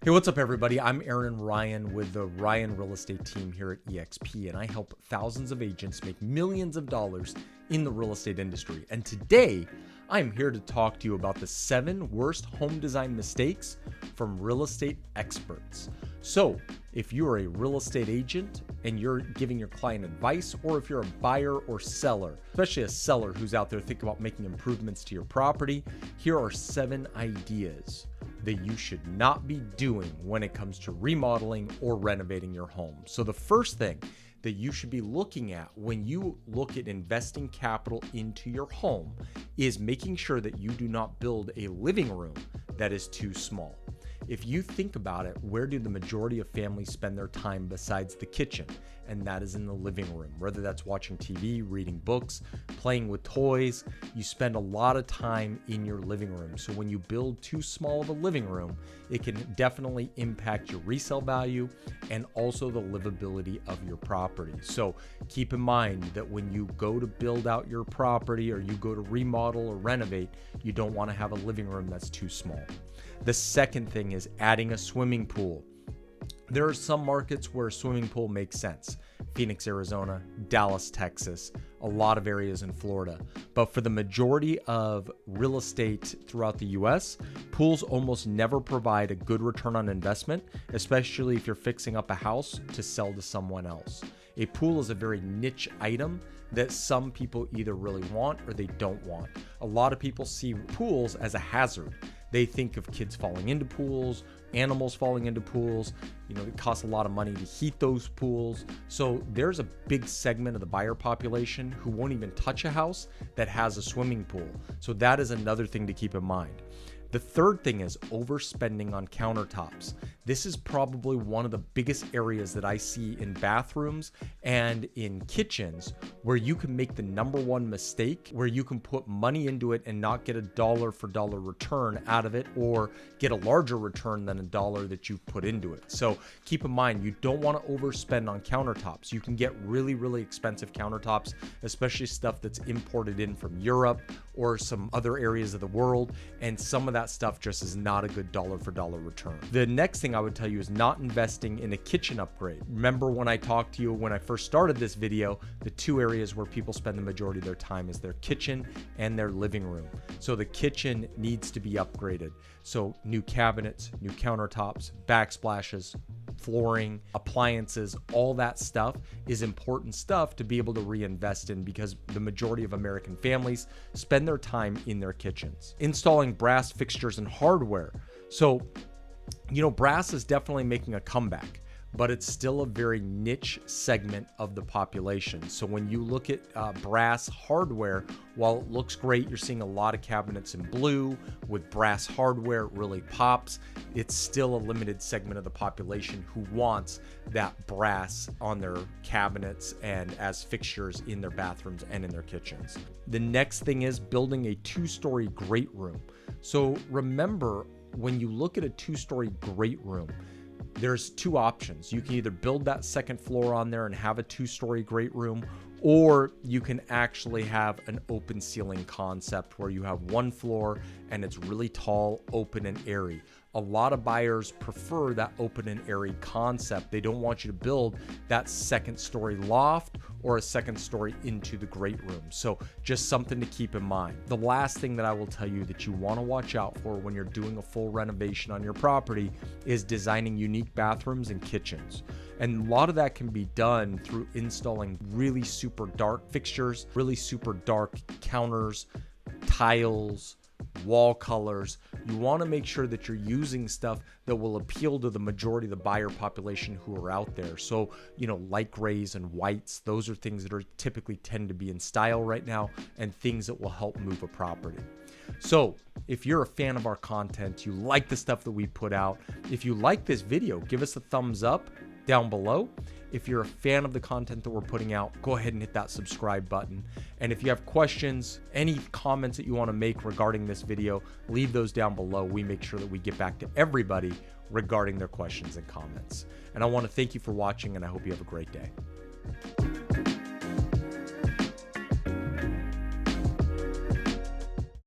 Hey, what's up, everybody? I'm Aaron Rian with the Rian Real Estate team here at eXp, and I help thousands of agents make millions of dollars in the real estate industry. And today, I'm here to talk to you about the 7 worst home design mistakes from real estate experts. So, if you're a real estate agent and you're giving your client advice, or if you're a buyer or seller, especially a seller who's out there thinking about making improvements to your property, here are 7 ideas that you should not be doing when it comes to remodeling or renovating your home. So the first thing that you should be looking at when you look at investing capital into your home is making sure that you do not build a living room that is too small. If you think about it, where do the majority of families spend their time besides the kitchen? And that is in the living room. Whether that's watching TV, reading books, playing with toys, you spend a lot of time in your living room. So when you build too small of a living room, it can definitely impact your resale value and also the livability of your property. So keep in mind that when you go to build out your property or you go to remodel or renovate, you don't want to have a living room that's too small. The second thing is adding a swimming pool. There are some markets where a swimming pool makes sense. Phoenix, Arizona, Dallas, Texas, a lot of areas in Florida. But for the majority of real estate throughout the US, pools almost never provide a good return on investment, especially if you're fixing up a house to sell to someone else. A pool is a very niche item that some people either really want or they don't want. A lot of people see pools as a hazard. They think of kids falling into pools, animals falling into pools. It costs a lot of money to heat those pools. So there's a big segment of the buyer population who won't even touch a house that has a swimming pool. So that is another thing to keep in mind. The third thing is overspending on countertops. This is probably one of the biggest areas that I see in bathrooms and in kitchens where you can make the number one mistake, where you can put money into it and not get a dollar for dollar return out of it, or get a larger return than a dollar that you've put into it. So keep in mind, you don't want to overspend on countertops. You can get really, really expensive countertops, especially stuff that's imported in from Europe or some other areas of the world. And some of that stuff just is not a good dollar for dollar return. The next thing I would tell you is not investing in a kitchen upgrade. Remember when I talked to you when I first started this video, the 2 areas where people spend the majority of their time is their kitchen and their living room. So the kitchen needs to be upgraded. So new cabinets, new countertops, backsplashes, flooring, appliances, all that stuff is important stuff to be able to reinvest in, because the majority of American families spend their time in their kitchens. Installing brass fixtures and hardware. So, brass is definitely making a comeback, but it's still a very niche segment of the population. So when you look at brass hardware, while it looks great, you're seeing a lot of cabinets in blue with brass hardware, it really pops. It's still a limited segment of the population who wants that brass on their cabinets and as fixtures in their bathrooms and in their kitchens. The next thing is building a 2-story great room. So remember, when you look at a 2-story great room, there's 2 options. You can either build that second floor on there and have a 2-story great room, or you can actually have an open ceiling concept where you have 1 floor and it's really tall, open, and airy. A lot of buyers prefer that open and airy concept. They don't want you to build that 2nd-story loft or a 2nd story into the great room. So just something to keep in mind. The last thing that I will tell you that you want to watch out for when you're doing a full renovation on your property is designing unique bathrooms and kitchens. And a lot of that can be done through installing really super dark fixtures, really super dark counters, tiles, wall colors. You want to make sure that you're using stuff that will appeal to the majority of the buyer population who are out there. So, light grays and whites, those are things that are typically tend to be in style right now, and things that will help move a property. So if you're a fan of our content, you like the stuff that we put out, if you like this video, give us a thumbs up down below. If you're a fan of the content that we're putting out, go ahead and hit that subscribe button. And if you have questions, any comments that you want to make regarding this video, leave those down below. We make sure that we get back to everybody regarding their questions and comments. And I want to thank you for watching, and I hope you have a great day.